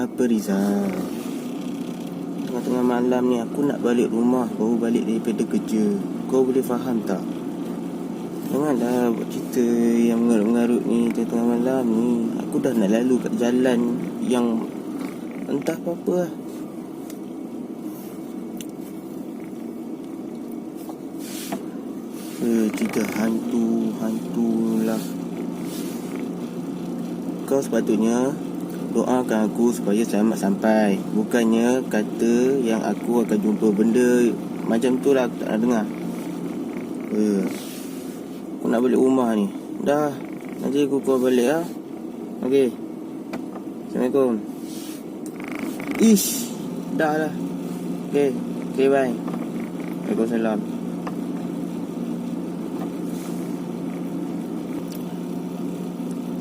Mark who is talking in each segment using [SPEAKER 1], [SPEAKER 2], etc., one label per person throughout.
[SPEAKER 1] Apa Rizal? Tengah-tengah malam ni aku nak balik rumah, baru balik daripada kerja. Kau boleh faham tak? Janganlah buat cerita yang mengarut-mengarut ni tengah malam ni. Aku dah nak lalu kat jalan yang entah apa-apa lah. Cerita hantu lah. Kau sepatutnya doakan aku supaya selamat sampai. Bukannya kata yang aku akan jumpa benda macam tu lah. Aku tak nak dengar. Aku nak balik rumah ni. Dah, nanti aku call balik lah. Okay, Assalamualaikum. Ish, dah lah. Okay, bye. Waalaikumsalam.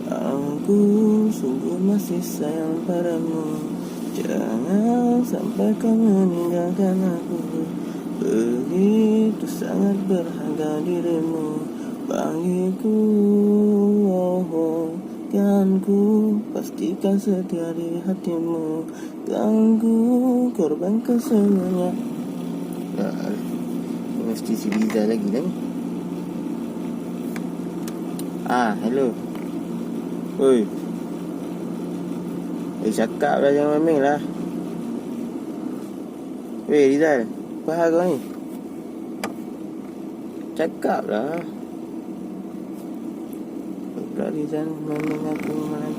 [SPEAKER 1] Aku sungguh masih sayang padamu. Jangan sampai kau meninggalkan aku. Begitu sangat berharga dirimu bagiku. Kan ku pastikan setia di hatimu. Kan ku korbankan semuanya. Mesti si Liza lagi dah ni. Hello. Oi. Cakap lah, jangan main lah. Weh Rizal, apa hal kau ni? Cakap lah. Pula Rizal main aku malam.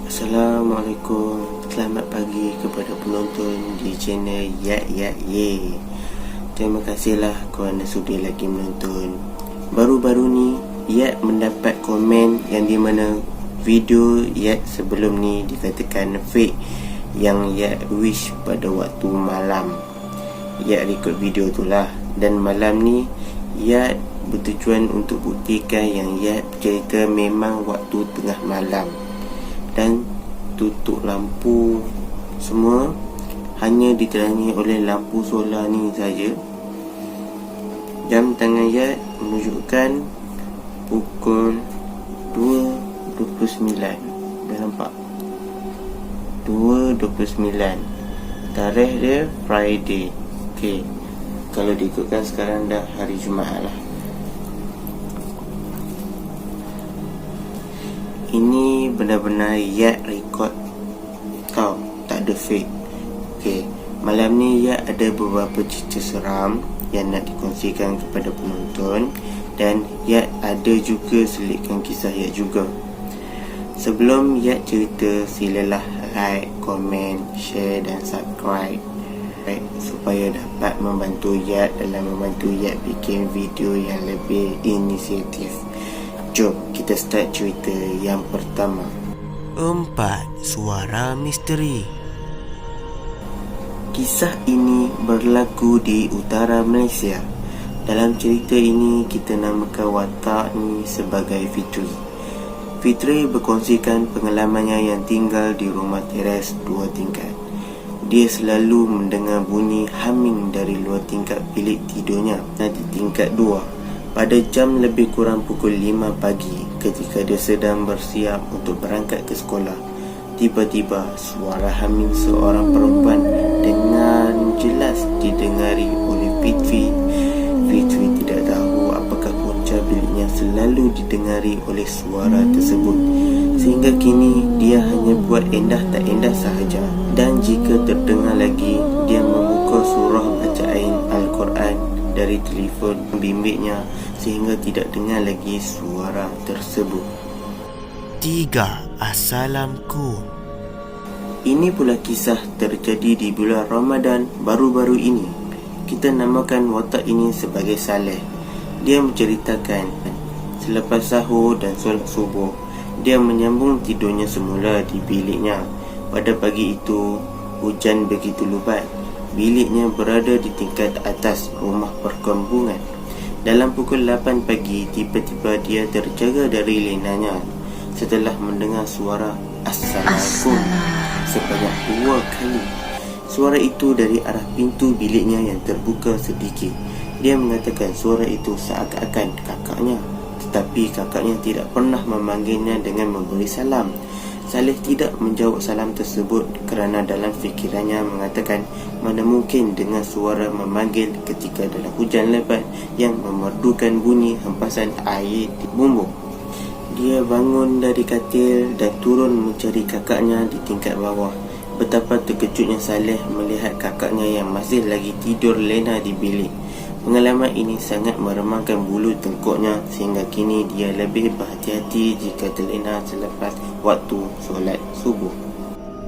[SPEAKER 1] Assalamualaikum. Selamat pagi kepada penonton di channel Yak Yak Ye. Terima kasihlah kerana sudi lagi menonton. Baru-baru ni Yak mendapat komen yang di mana video Yak sebelum ni dikatakan fake, yang Yak wish pada waktu malam. Yak record video tu lah. Dan malam ni Yak bertujuan untuk buktikan yang Yak cerita memang waktu tengah malam. Dan tutup lampu semua, hanya diterangi oleh lampu solar ni saja. Jam tangan Yak menunjukkan pukul 2.29. Dah nampak? 2.29. Tarikh dia Friday. Okay, kalau diikutkan sekarang dah hari Jumaat lah. Ini benar-benar Yak record tau, tak ada fake. Okay, malam ni Yak ada beberapa cerita seram yang nak dikongsikan kepada penonton. Dan Yak ada juga selitkan kisah Yak juga. Sebelum Yak cerita, silalah like, komen, share dan subscribe supaya dapat membantu Yak dalam membantu Yak bikin video yang lebih inisiatif. Jom kita start cerita yang pertama. 4 suara misteri. Kisah ini berlaku di utara Malaysia. Dalam cerita ini kita namakan watak ni sebagai Fitri. Fitri berkongsikan pengalamannya yang tinggal di rumah teres 2 tingkat. Dia selalu mendengar bunyi humming dari luar tingkat bilik tidurnya di tingkat 2. Pada jam lebih kurang pukul 5 pagi, ketika dia sedang bersiap untuk berangkat ke sekolah, tiba-tiba suara humming seorang perempuan dengan jelas didengari oleh Fitri. Fitri tidak tahu apakah punca biliknya selalu didengari oleh suara tersebut, sehingga kini dia hanya buat endah tak endah sahaja. Dan jika terdengar lagi, dia membuka surah bacaan Al-Quran dari telefon bimbitnya sehingga tidak dengar lagi suara tersebut. 3. Assalamku. Ini pula kisah terjadi di bulan Ramadan baru-baru ini. Kita namakan watak ini sebagai Saleh. Dia menceritakan, Selepas sahur dan solat subuh, dia menyambung tidurnya semula di biliknya. Pada pagi itu, hujan begitu lebat. Biliknya berada di tingkat atas rumah perkampungan. Dalam pukul 8 pagi, tiba-tiba dia terjaga dari lenanya setelah mendengar suara Assalamualaikum sebanyak 2 kali. Suara itu dari arah pintu biliknya yang terbuka sedikit. Dia mengatakan suara itu seakan-akan kakaknya, tetapi kakaknya tidak pernah memanggilnya dengan memberi salam. Saleh tidak menjawab salam tersebut kerana dalam fikirannya mengatakan mana mungkin dengar suara memanggil ketika dalam hujan lebat yang memerdukan bunyi hempasan air di bumbung. Dia bangun dari katil dan turun mencari kakaknya di tingkat bawah. Betapa terkejutnya Saleh melihat kakaknya yang masih lagi tidur lena di bilik. Pengalaman ini sangat meremangkan bulu tengkuknya sehingga kini dia lebih berhati-hati jika terlena selepas waktu solat subuh.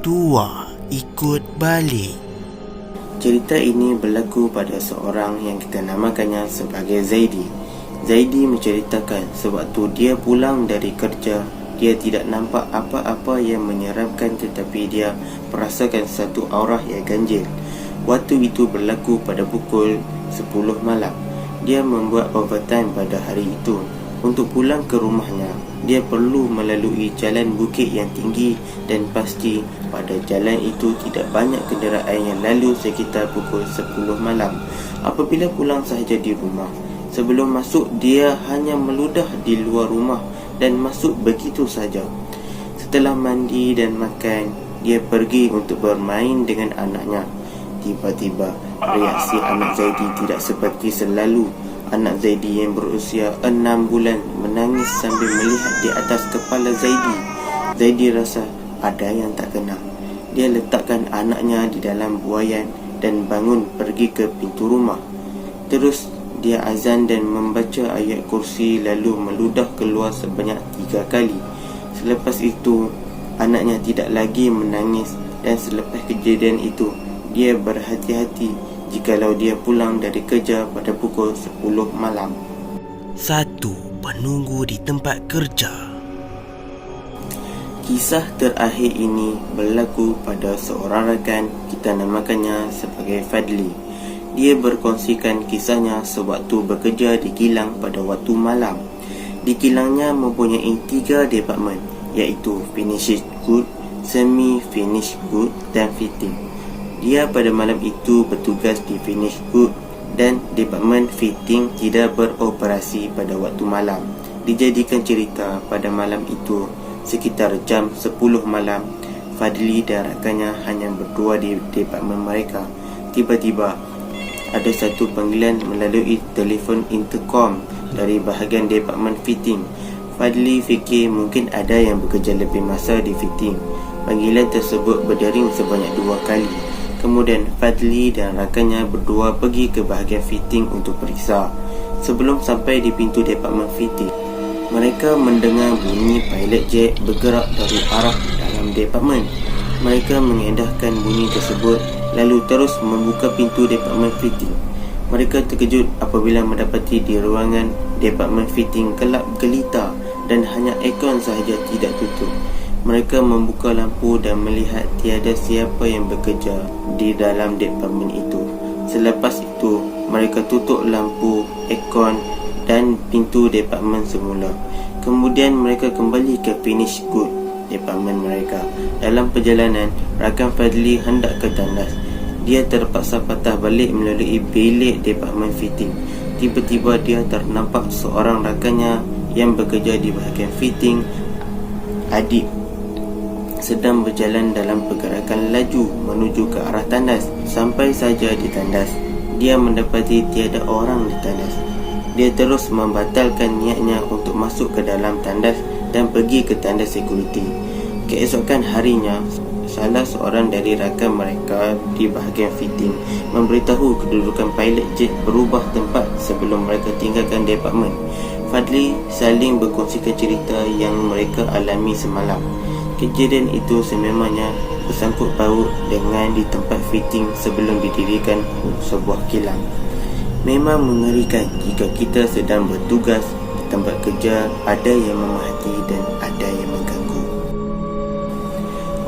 [SPEAKER 2] Tua ikut balik.
[SPEAKER 1] Cerita ini berlaku pada seorang yang kita namakannya sebagai Zaidi. Zaidi menceritakan sewaktu dia pulang dari kerja, dia tidak nampak apa-apa yang menyeramkan tetapi dia merasakan satu aurah yang ganjil. Waktu itu berlaku pada pukul 10 malam. Dia membuat overtime pada hari itu. Untuk pulang ke rumahnya, dia perlu melalui jalan bukit yang tinggi dan pasti pada jalan itu tidak banyak kenderaan yang lalu sekitar pukul 10 malam. Apabila pulang sahaja di rumah, sebelum masuk dia hanya meludah di luar rumah dan masuk begitu saja. Setelah mandi dan makan, dia pergi untuk bermain dengan anaknya. Tiba-tiba reaksi anak Zaidi tidak seperti selalu. Anak Zaidi yang berusia 6 bulan menangis sambil melihat di atas kepala Zaidi. Zaidi rasa ada yang tak kena. Dia letakkan anaknya di dalam buaian dan bangun pergi ke pintu rumah. Terus dia azan dan membaca ayat kursi lalu meludah keluar sebanyak 3 kali. Selepas itu anaknya tidak lagi menangis dan selepas kejadian itu dia berhati-hati jikalau dia pulang dari kerja pada pukul 10 malam.
[SPEAKER 2] 1. Penunggu di tempat kerja.
[SPEAKER 1] Kisah terakhir ini berlaku pada seorang rakan, kita namakannya sebagai Fadli. Dia berkongsikan kisahnya sewaktu bekerja di kilang pada waktu malam. Di kilangnya mempunyai 3 departmen, iaitu Finish Good, Semi-Finish Good dan Fitting. Dia pada malam itu bertugas di Finish Good dan Department Fitting tidak beroperasi pada waktu malam. Dijadikan cerita pada malam itu sekitar jam 10 malam, Fadli dan rakannya hanya berdua di departmen mereka. Tiba-tiba ada satu panggilan melalui telefon intercom dari bahagian Department Fitting. Fadli fikir mungkin ada yang bekerja lebih masa di Fitting. Panggilan tersebut berdering sebanyak 2 kali. Kemudian Fadli dan rakannya berdua pergi ke bahagian fitting untuk periksa. Sebelum sampai di pintu departmen fitting, mereka mendengar bunyi pilot jet bergerak dari arah dalam departmen. Mereka mengendahkan bunyi tersebut lalu terus membuka pintu departmen fitting. Mereka terkejut apabila mendapati di ruangan departmen fitting gelap gelita dan hanya aircon sahaja tidak tutup. Mereka membuka lampu dan melihat tiada siapa yang bekerja di dalam departmen itu. Selepas itu, mereka tutup lampu, aircon dan pintu departmen semula. Kemudian mereka kembali ke Finish Good, departmen mereka. Dalam perjalanan, rakan Fadli hendak ke tandas. Dia terpaksa patah balik melalui bilik departmen fitting. Tiba-tiba dia ternampak seorang rakannya yang bekerja di bahagian fitting, Adib, sedang berjalan dalam pergerakan laju menuju ke arah tandas. Sampai saja di tandas, dia mendapati tiada orang di tandas. Dia terus membatalkan niatnya untuk masuk ke dalam tandas dan pergi ke tandas security. Keesokan harinya, salah seorang dari rakan mereka di bahagian fitting memberitahu kedudukan pilot jet berubah tempat sebelum mereka tinggalkan departmen. Fadli saling berkongsikan cerita yang mereka alami semalam. Kejadian itu sememangnya bersangkut paut dengan di tempat fitting sebelum didirikan sebuah kilang. Memang mengerikan jika kita sedang bertugas tempat kerja ada yang memerhati dan ada yang mengganggu.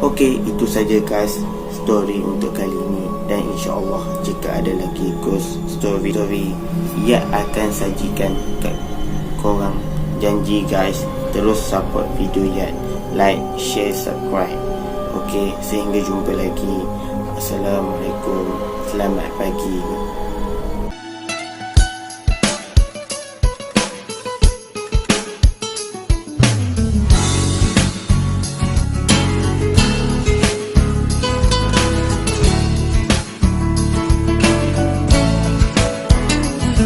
[SPEAKER 1] Okey, itu saja guys story untuk kali ini, dan insyaAllah jika ada lagi ghost story ia akan sajikan kat korang. Janji guys, terus support video Yat, like, share, subscribe. Okey, sehingga jumpa lagi. Assalamualaikum, selamat pagi.